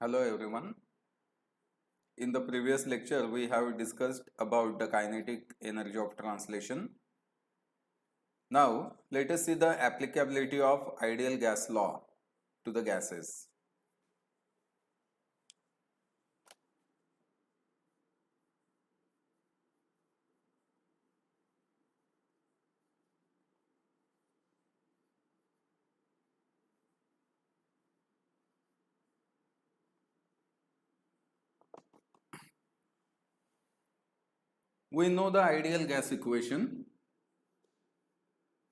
Hello everyone. In the previous lecture, we have discussed about the kinetic energy of translation. Now, let us see the applicability of ideal gas law to the gases. We know the ideal gas equation.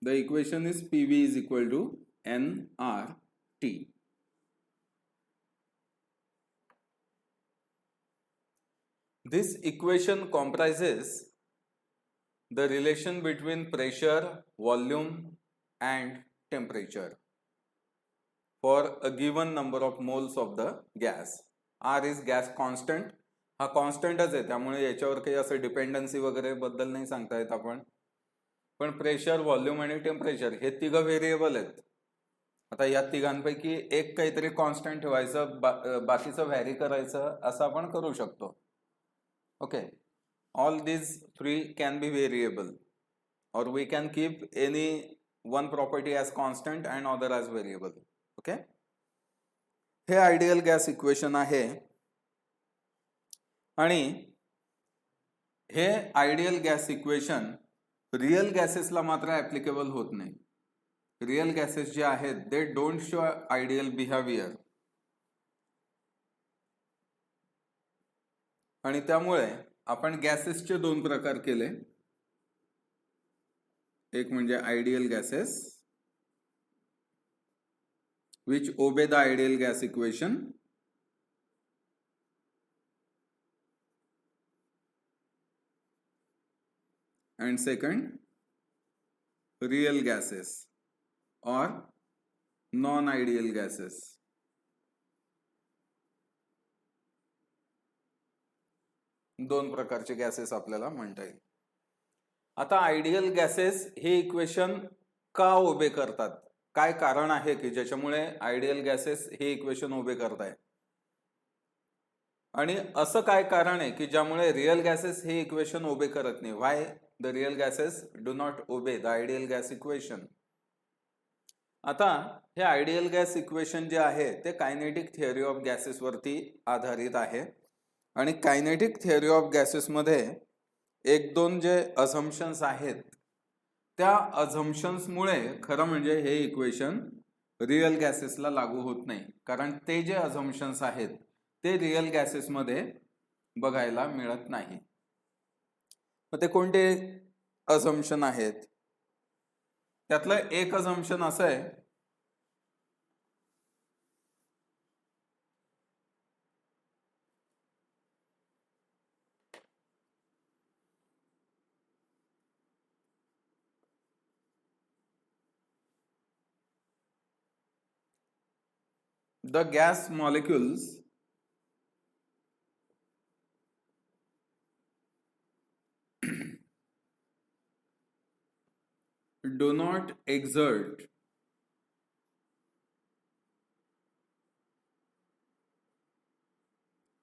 The equation is PV is equal to nRT. This equation comprises the relation between pressure, volume and temperature for a given number of moles of the gas. R is gas constant. हा कॉन्स्टंटच आहे, त्यामुळे याच्यावर काही असं dependency वगैरे बद्दल नाही सांगता येत आपण. पण प्रेशर, व्हॉल्यूम आणि टेम्परेचर हे तिघ व्हेरिएबल आहेत. आता या तिघांपैकी एक काहीतरी कॉन्स्टंट ठेवायचं, बाकीचं व्हॅरी करायचं, असं आपण करू शकतो. Okay, all these three can be variable or we can keep any one property as constant and other as variable. Okay, हे आयडियल गॅस इक्वेशन आहे आणि हे आयडियल गॅस इक्वेशन रियल गॅसेसला मात्र ॲप्लिकेबल होत नाही. रियल गॅसेस जे आहेत they don't show ideal behaviour आणि त्यामुळे आपण गॅसेसचे दोन प्रकार केले. एक म्हणजे ideal gases which obey the ideal gas equation, and second real gases or non-ideal gases. दोन प्रकारचे गॅसेस आपल्याला म्हणता येईल. आता आयडियल गॅसेस हे इक्वेशन का उभे करतात, काय कारण आहे की ज्याच्यामुळे आयडियल गॅसेस हे इक्वेशन उभे करताय, आणि असं काय कारण आहे की ज्यामुळे रियल गॅसेस हे इक्वेशन उभे करत नाही. Why the real gases do not obey the ideal gas equation. आता हे आयडियल गॅस इक्वेशन जे आहे ते कायनेटिक थिअरी ऑफ गॅसेस वरती आधारित आहे आणि कायनेटिक थिअरी ऑफ गॅसेस मध्ये एक दोन जे अझम्पशन्स आहेत त्या अझम्पशन्समुळे खरं म्हणजे हे इक्वेशन रियल गॅसेसला लागू होत नाही, कारण ते जे अझम्पशन्स आहेत ते रियल गॅसेसमध्ये बघायला मिळत नाही. मग ते कोणते अझम्पशन आहेत? त्यातलं एक अझम्पशन असं आहे the gas molecules do not exert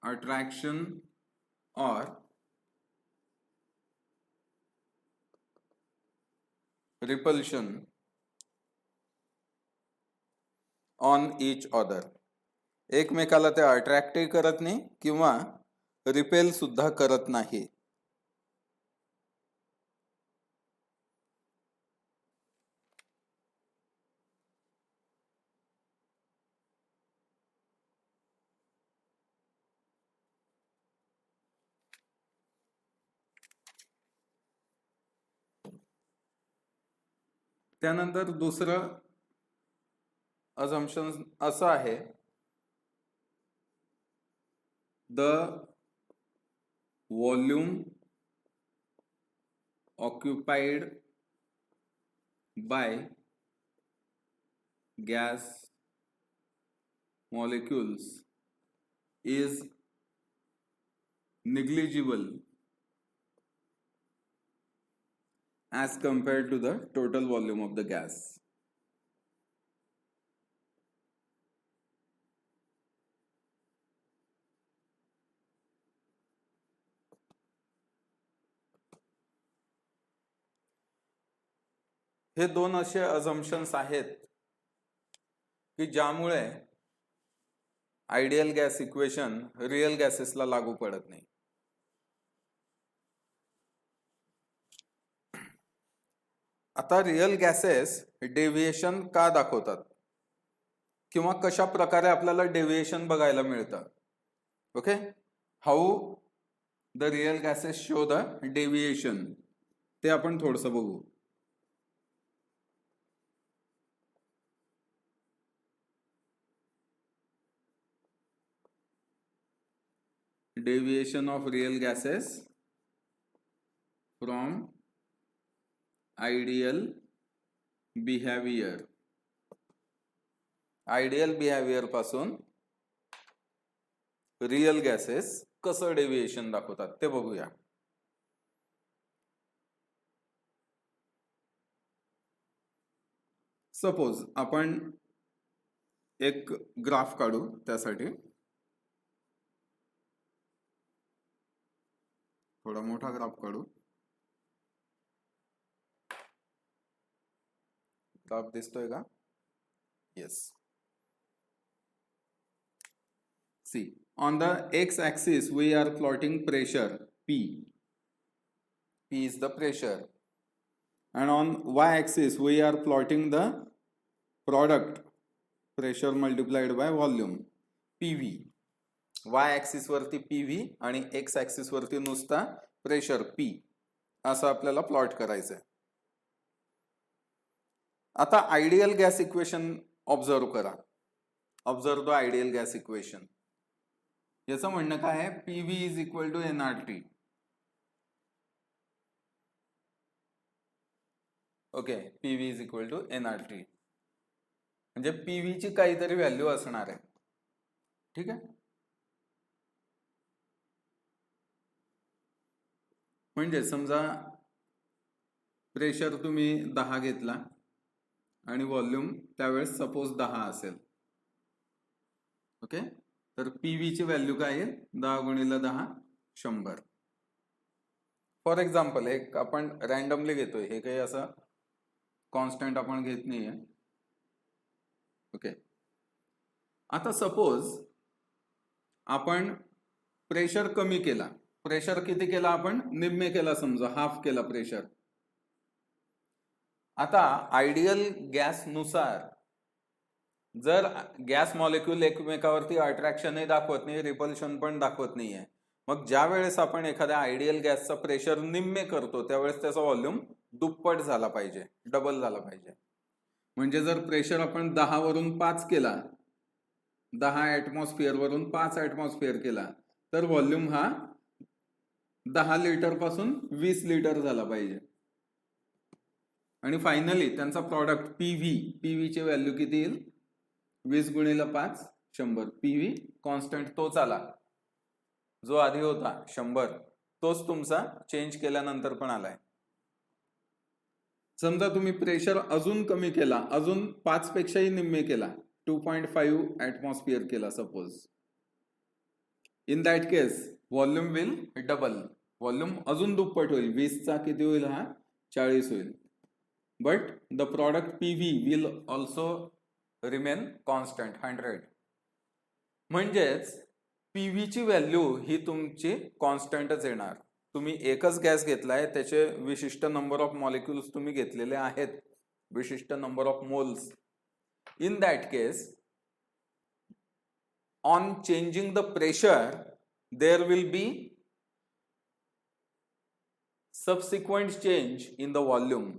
attraction or repulsion on each other. एकमेकाला ते अट्रॅक्टही करत नाही किंवा रिपेल सुद्धा करत नाही. त्यानंतर दुसरं अझम्पशन असं आहे the volume occupied by gas molecules is negligible as compared to the total volume of the gas. हे दोन असे अझम्पशन्स आहेत की ज्यामुळे आयडियल गॅस इक्वेशन रिअल गॅसेसला लागू पडत नाही. आता रिअल गॅसेस डेव्हिएशन का दाखवतात किंवा कशा प्रकारे आपल्याला डेव्हिएशन बघायला मिळतं. Okay, how the real gases show the deviation ते आपण थोडंसं बघू. Deviation of real gases from ideal behavior. Ideal behaviour पासून रिअल गॅसेस कसं डेव्हिएशन दाखवतात ते बघूया. सपोज आपण एक ग्राफ काढू. त्यासाठी थोडा मोठा ग्राफ काढू. ग्राफ दिसतोय का? Yes. See, on the x-axis we are plotting pressure P. P is the pressure. And on y-axis we are plotting the product pressure multiplied by volume PV. y axis वरती PV आणि x axis वरती नुसता pressure P असं आपल्याला plot करायचं आहे. आता ideal gas equation observe करा. Observe the ideal gas equation. याचं म्हणणं काय आहे? PV is equal to nRT. Okay, PV is equal to nRT म्हणजे PV ची काहीतरी व्हॅल्यू असणार आहे. ठीक आहे. म्हणजे समजा प्रेशर तुम्ही 10 घेतला आणि व्हॉल्यूम त्यावेळेस सपोज 10 असेल. ओके, तर PV ची व्हॅल्यू काय आहे? 10 गुणिले 10 100. फॉर एक्झाम्पल एक आपण रॅन्डमली घेतोय, हे काही असं कॉन्स्टंट आपण घेत नाहीये. ओके, आता सपोज आपण प्रेशर कमी केला. प्रेशर किती केला आपण? निम्मे केला, समजा हाफ केला प्रेशर. आता आयडियल गॅस नुसार जर गॅस मॉलिक्यूल एकमेकावरती अट्रॅक्शनही दाखवत नाही, रिपल्शन पण दाखवत नाहीये, मग ज्या वेळेस आपण एखाद्या आयडियल गॅसचा प्रेशर निम्मे करतो त्यावेळेस त्याचा व्हॉल्यूम दुप्पट झाला पाहिजे, डबल झाला पाहिजे. म्हणजे जर प्रेशर आपण 10 वरून 5 केला, 10 ऍटमॉस्फिअर वरून 5 ऍटमॉस्फिअर केला, तर व्हॉल्यूम हा 10 लिटर पासून 20 लिटर झाला पाहिजे. आणि फायनली त्यांचा प्रॉडक्ट PV ची व्हॅल्यू किती येईल? 20 गुणिले 5 100. PV कॉन्स्टंट तोच आला जो आधी होता 100, तोच तुमचा चेंज केल्यानंतर पण आलाय. समजा तुम्ही प्रेशर अजून कमी केला, अजून 5 पेक्षाही निम्मे केला, 2.5 ऍटमॉस्फिअर केला suppose. In that case volume will double. Volume अजून दुप्पट होईल. 20 चा किती होईल? हा 40 होईल. But the product PV will also remain constant 100. म्हणजेच PV ची व्हॅल्यू ही तुमची कॉन्स्टंटच येणार. तुम्ही एकच गॅस घेतलाय, त्याचे विशिष्ट नंबर ऑफ मॉलिक्युल्स तुम्ही घेतलेले आहेत, विशिष्ट number of moles. In that case on changing the pressure there will be subsequent change in the volume.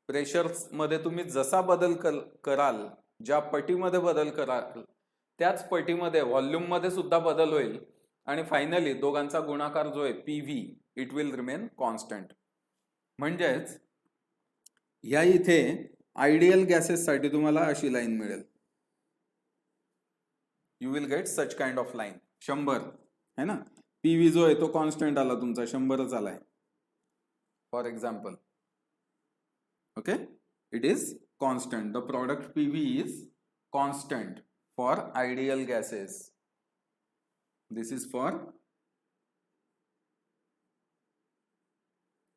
Pressure मध्ये तुम्ही जसा बदल कराल, ज्या पटीमध्ये बदल कराल, त्याच पटीमध्ये व्हॉल्यूम मध्ये सुद्धा बदल होईल. आणि फायनली दोघांचा गुणाकार जो आहे PV, it will remain constant. म्हणजेच या इथे आयडियल गॅसेस साठी तुम्हाला अशी लाईन मिळेल. You will get such kind of line. 100 है ना. PV जो आहे तो कॉन्स्टंट आला तुमचा, 100च आलाय for example. Okay, it is constant. The product PV is constant for ideal gases. This is for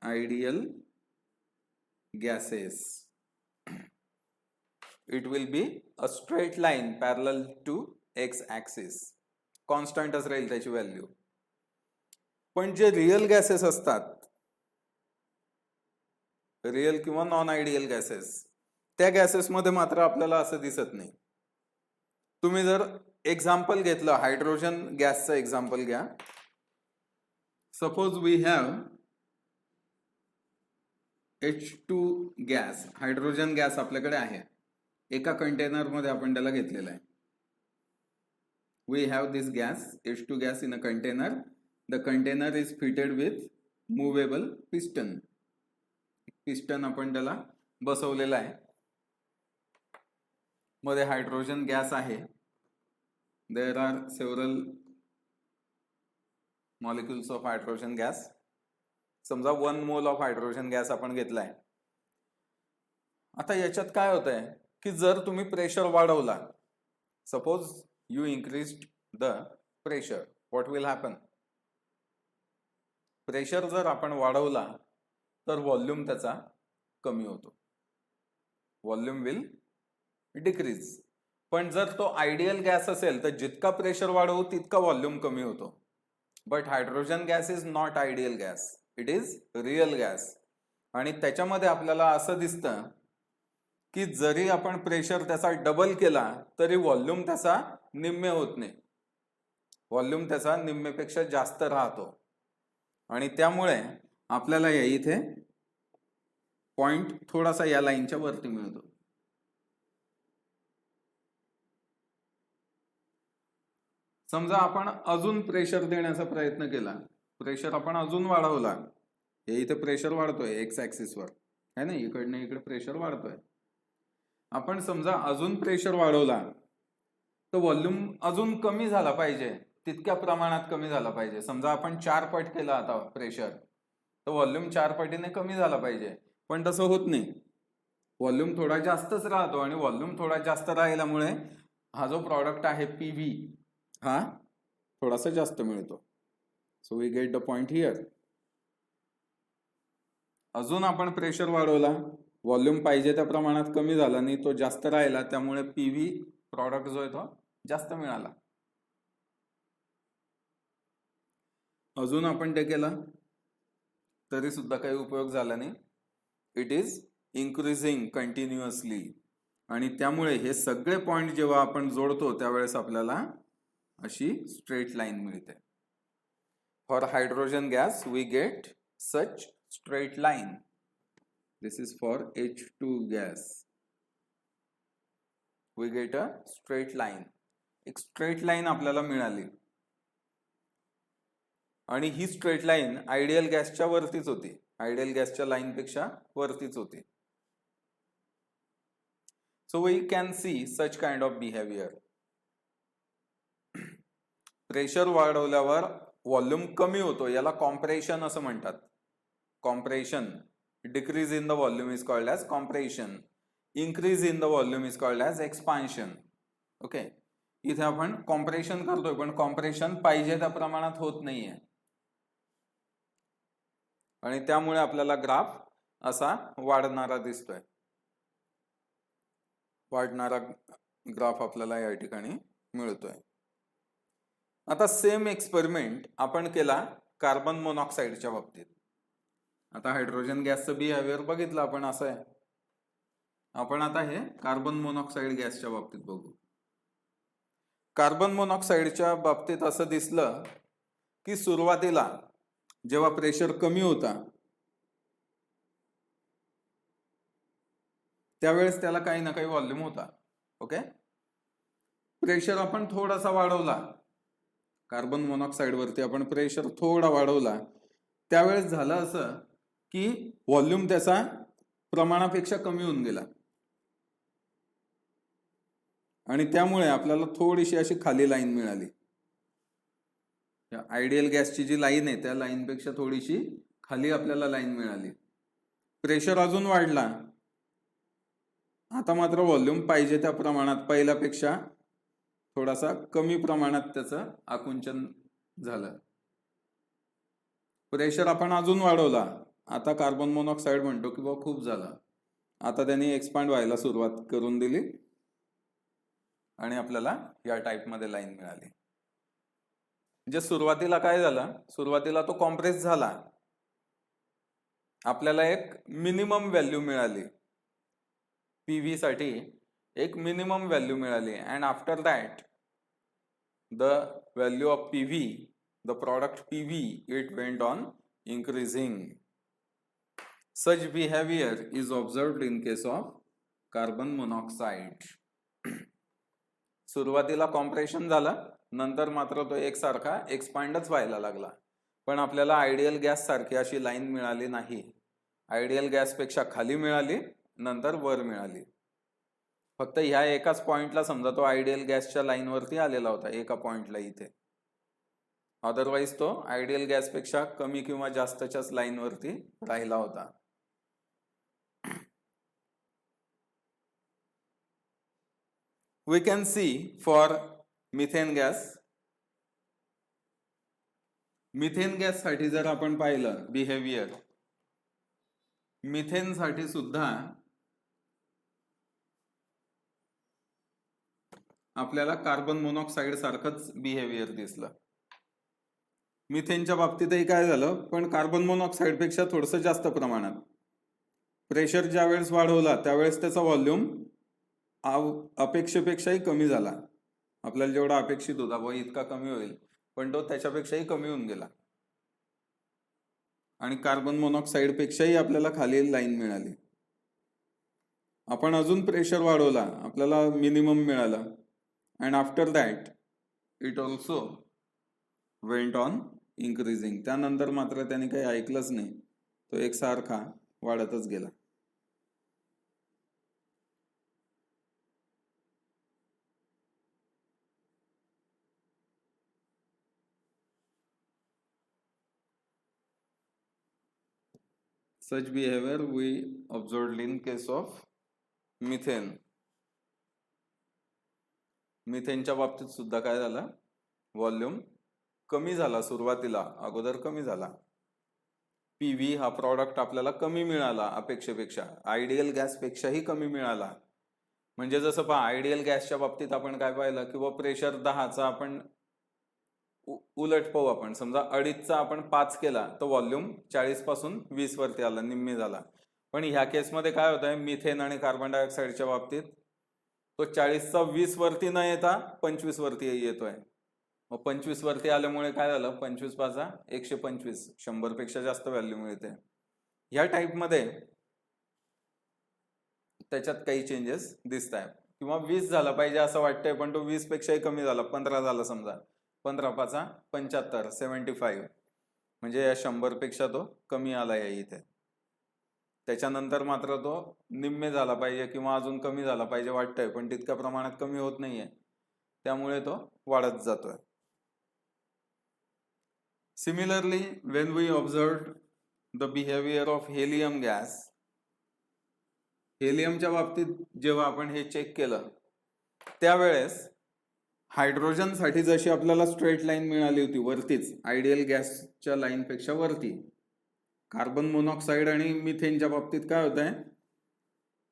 ideal gases. it will be a straight line parallel to x axis. कॉन्स्टंटच राहील त्याची value. पण जे real gases असतात, real किंवा non ideal gases, त्या गॅसेसमध्ये मात्र आपल्याला असं दिसत नाही. तुम्ही जर एक्झाम्पल घेतलं, हायड्रोजन गॅसचं एक्झाम्पल घ्या. Suppose we have H2 gas, hydrogen gas आपल्याकडे आहे. एका कंटेनरमध्ये आपण त्याला घेतलेला आहे. We have this gas, H2 gas in a container. The container is fitted with movable piston. Piston आपण त्याला बसवलेला आहे. मध्ये हायड्रोजन गॅस आहे. There are several molecules of hydrogen gas. समजा 1 मोल ऑफ हायड्रोजन गॅस आपण घेतलाय. आता याच्यात काय होतंय की जर तुम्ही प्रेशर वाढवला, suppose you increased the pressure, what will happen? Pressure जर आपण वाढवला तर व्हॉल्यूम त्याचा कमी होतो. Volume will decrease. पण जर तो आयडियल गॅस असेल तर जितका प्रेशर वाढवू तितका व्हॉल्यूम कमी होतो. But hydrogen gas is not ideal gas, it is real gas. आणि त्याच्यामध्ये आपल्याला असं दिसतं की जरी आपण प्रेशर त्याचा डबल केला तरी व्हॉल्यूम त्याचा निम्मे होत नाही. व्हॉल्यूम त्याचा निम्मेपेक्षा जास्त राहतो. आणि त्यामुळे आपल्याला या इथे पॉइंट थोडासा या लाईनच्या वरती मिळतो. समजा आपण अजून प्रेशर देण्याचा प्रयत्न केला, प्रेशर आपण अजून वाढवला. हे इथे प्रेशर वाढतोय एक्स ऍक्सिसवर है ना, इकडनं इकडे प्रेशर वाढतोय. आपण समजा अजून प्रेशर वाढवला तर व्हॉल्यूम अजून कमी झाला पाहिजे, तितक्या प्रमाणात कमी झाला पाहिजे. समजा आपण 4 पट केला आता प्रेशर, तर व्हॉल्यूम 4 पटीने कमी झाला पाहिजे. पण तसं होत नाही. व्हॉल्यूम थोडा जास्तच राहतो. आणि व्हॉल्यूम थोडा जास्त राहिल्यामुळे हा जो प्रॉडक्ट आहे PV हा थोडासा जास्त मिळतो. So we get the point here. अजून आपण प्रेशर वाढवला, व्हॉल्यूम पाहिजे त्या प्रमाणात कमी झाला नाही, तो जास्त राहिला, त्यामुळे PV प्रॉडक्ट जो आहे तो जास्त मिळाला. अजून आपण ते केलं तरी सुद्धा काही उपयोग झाला नाही. It is increasing continuously. आणि त्यामुळे हे सगळे पॉइंट जेव्हा आपण जोडतो त्यावेळेस आपल्याला अशी स्ट्रेट लाईन मिळते. For hydrogen gas we get such straight line. This is for H2 gas. We get a straight line. एक straight line आपल्याला मिळाली. आणि ही स्ट्रेट लाईन आयडियल गॅसच्या वरतीच होती. आयडियल गॅसच्या लाईन पेक्षा वरतीच होती. So we can see such kind of behavior. Pressure वाढवल्यावर व्हॉल्यूम कमी होतो, याला कॉम्प्रेशन असं म्हणतात. Compression. Decrease in the volume is called as compression. Increase in the volume is called as expansion. Okay. इथे आपण कॉम्प्रेशन करतोय पण कॉम्प्रेशन पाहिजे त्या प्रमाणात होत नाहीये. आणि त्यामुळे आपल्याला ग्राफ असा वाढणारा दिसतोय. वाढणारा ग्राफ आपल्याला या ठिकाणी मिळतोय. आता सेम एक्सपेरिमेंट आपण केला कार्बन मोनॉक्साईडच्या बाबतीत. आता हायड्रोजन गॅसचं बिहेवियर बघितलं आपण, असं आहे. आपण आता हे कार्बन मोनॉक्साईड गॅसच्या बाबतीत बघू. कार्बन मोनॉक्साईडच्या बाबतीत असं दिसलं की सुरुवातीला जेव्हा प्रेशर कमी होता त्यावेळेस त्याला काही ना काही व्हॉल्यूम होता. ओके. प्रेशर आपण थोडासा वाढवला, कार्बन मोनॉक्साईड वरती आपण प्रेशर थोडा वाढवला, त्यावेळेस झालं असं की व्हॉल्यूम त्याचा प्रमाणापेक्षा कमी होऊन गेला. आणि त्यामुळे आपल्याला थोडीशी अशी खाली लाईन मिळाली. आयडियल गॅसची जी लाईन आहे त्या लाईन पेक्षा थोडीशी खाली आपल्याला लाईन मिळाली. प्रेशर अजून वाढला, आता मात्र व्हॉल्यूम पाहिजे त्या प्रमाणात पहिल्यापेक्षा थोडासा कमी प्रमाणात त्याचं आकुंचन झालं. प्रेशर आपण अजून वाढवला, आता कार्बन मोनॉक्साईड म्हणतो की बाबा खूप झाला, आता त्यांनी एक्सपांड व्हायला सुरुवात करून दिली आणि आपल्याला या टाईपमध्ये लाईन मिळाली. म्हणजे सुरुवातीला काय झालं, सुरुवातीला तो कॉम्प्रेस झाला, आपल्याला एक मिनिमम व्हॅल्यू मिळाली, पीव्ही साठी एक मिनिमम व्हॅल्यू मिळाली, and after that the value of PV, the product PV, it went on increasing. Such behavior is observed in case of carbon monoxide. सुरुवातीला कॉम्प्रेशन झालं, नंतर मात्र तो एकसारखा एक्सपांडच व्हायला लागला, पण आपल्याला आयडियल गॅस सारखी अशी लाईन मिळाली नाही. आयडियल गॅस पेक्षा खाली मिळाली, नंतर वर मिळाली. फक्त ह्या एकाच पॉइंटला समजा तो आयडियल गॅसच्या लाईन वरती आलेला होता, एका पॉइंटला इथे. अदरवाइज तो आयडियल गॅस पेक्षा कमी किंवा जास्तच्याच लाईन वरती राहिला होता. We can see for methane gas. Methane gas साठी जर आपण पाहिलं बिहेवियर, मिथेन साठी सुद्धा आपल्याला कार्बन मोनॉक्साईड सारखंच बिहेवियर दिसलं. मिथेनच्या बाबतीतही काय झालं, पण कार्बन मोनॉक्साईड पेक्षा थोडंसं जास्त प्रमाणात. प्रेशर ज्या वेळेस वाढवला त्यावेळेस त्याचा व्हॉल्यूम अपेक्षेपेक्षाही कमी झाला. आपल्याला जेवढा अपेक्षित होता व इतका कमी होईल, पण तो त्याच्यापेक्षाही कमी होऊन गेला. आणि कार्बन मोनॉक्साईड पेक्षाही आपल्याला खाली लाईन मिळाली. आपण अजून प्रेशर वाढवला, आपल्याला मिनिमम मिळाला, and after that it also went on increasing. त्यानंतर मात्र त्याने काही ऐकलंच नाही, तो एकसारखा वाढतच गेला. Such behavior we observed in case of methane. मिथेनच्या बाबतीत सुद्धा काय झालं, व्हॉल्यूम कमी झाला. सुरुवातीला अगोदर कमी झाला. पीव्ही हा प्रॉडक्ट आपल्याला कमी मिळाला अपेक्षेपेक्षा, आयडियल गॅस पेक्षाही कमी मिळाला. म्हणजे जसं पहा, आयडियल गॅसच्या बाबतीत आपण काय पाहिलं, किंवा प्रेशर 10चा आपण उलट पाहू. आपण समजा 2.5चा आपण 5 केला तर व्हॉल्यूम 40 पासून 20 वरती आला, निम्मे झाला. पण ह्या केसमध्ये काय होत आहे, मिथेन आणि कार्बन डायऑक्साईडच्या बाबतीत तो 40चा 20 वरती न येता 25 वरती येतोय. मग 25 वरती आल्यामुळे काय झालं, 25 पाचा 125, 100 पेक्षा जास्त व्हॅल्यू मिळते. ह्या टाईपमध्ये त्याच्यात काही चेंजेस दिसत आहेत. किंवा 20 झाला पाहिजे असं वाटतंय, पण तो 20 पेक्षाही कमी झाला, 15 झाला समजा. 15 पाचा 75, 75, म्हणजे या 100 पेक्षा तो कमी आला आहे इथे. त्याच्यानंतर मात्र तो निम्मे झाला पाहिजे किंवा अजून कमी झाला पाहिजे वाटतंय, पण तितक्या प्रमाणात कमी होत नाहीये, त्यामुळे तो वाढत जातोय. Similarly, when we observed the behavior of helium gas, हेलियमच्या बाबतीत जेव्हा आपण हे चेक केलं त्यावेळेस हायड्रोजन साठी जशी आपल्याला स्ट्रेट लाईन मिळाली होती वरतीच, आयडियल गॅसच्या लाईन पेक्षा वरती, कार्बन मोनॉक्साईड आणि मिथेनच्या बाबतीत काय होत आहे,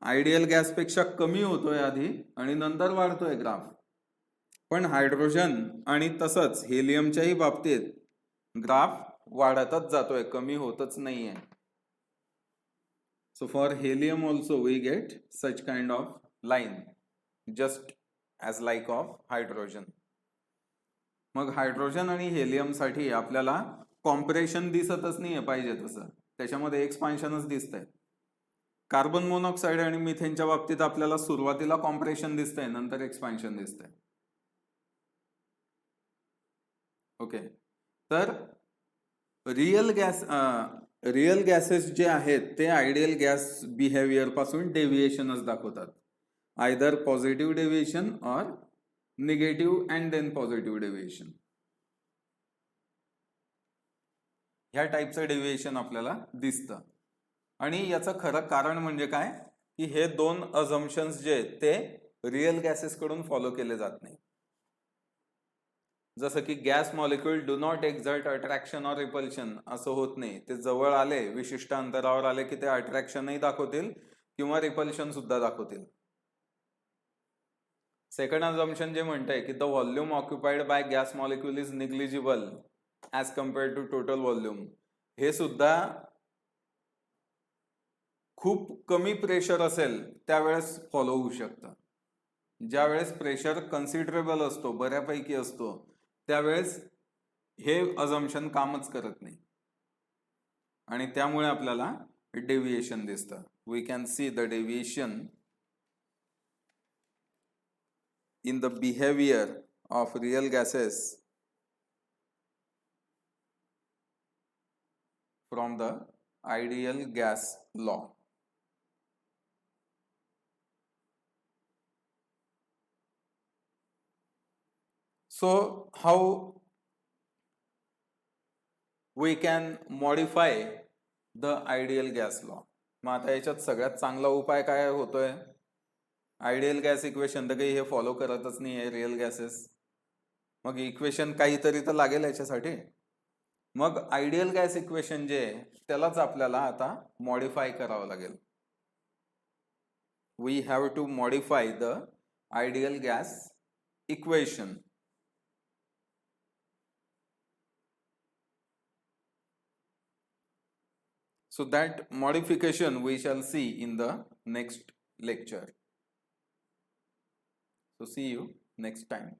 आयडियल गॅस पेक्षा कमी होतोय आधी आणि नंतर वाढतोय ग्राफ. पण हायड्रोजन आणि तसंच हेलियमच्याही बाबतीत ग्राफ वाढतच जातोय, कमी होतच नाहीये. So for helium also we get such kind of line, just as like of hydrogen. मग हायड्रोजन आणि हेलियम साठी आपल्याला कॉम्प्रेशन दिसतच नाहीये पाहिजे तसं, त्याच्यामध्ये एक्सपान्शनच दिसतंय. कार्बन मोनॉक्साईड आणि मिथेनच्या बाबतीत आपल्याला सुरुवातीला कॉम्प्रेशन दिसतंय, नंतर एक्सपान्शन दिसतंय. ओके, तर रिअल गॅसेस जे आहेत ते आयडियल गॅस बिहेवियर पासून डेव्हिएशनच दाखवतात, either positive deviation or negative and then positive deviation. ह्या टाईपचं डेव्हिएशन आपल्याला दिसतं. आणि याचं खरं कारण म्हणजे काय, की हे दोन अझम्पशन्स जे आहेत ते रिअल गॅसेस कडून फॉलो केले जात नाही. जसं की gas molecule do not exert attraction or repulsion, असं होत नाही. ते जवळ आले, विशिष्ट अंतरावर आले की ते अट्रॅक्शनही दाखवतील किंवा रिपल्शन सुद्धा दाखवतील. सेकंड अझम्पशन जे म्हणतंय की the volume occupied by gas molecule is negligible as compared to total volume, हे सुद्धा खूप कमी प्रेशर असेल त्यावेळेस फॉलो होऊ शकतं. ज्यावेळेस प्रेशर कन्सिडरेबल असतो, बऱ्यापैकी असतो, त्यावेळेस हे अझम्पशन कामच करत नाही आणि त्यामुळे आपल्याला डेव्हिएशन दिसतं. We can see the deviation in the behavior of real gases from the ideal gas law. So how we can modify the ideal gas law? मग आता याच्यात सगळ्यात चांगला उपाय काय होतोय? आयडियल गॅस इक्वेशन तर काही हे फॉलो करतच नाही आहे रिअल गॅसेस. मग इक्वेशन काहीतरी तर लागेल याच्यासाठी. मग आयडियल गॅस इक्वेशन जे आहे त्यालाच आपल्याला आता मॉडिफाय करावं लागेल. We have to modify the ideal gas equation. So that modification we shall see in the next lecture. So see you next time.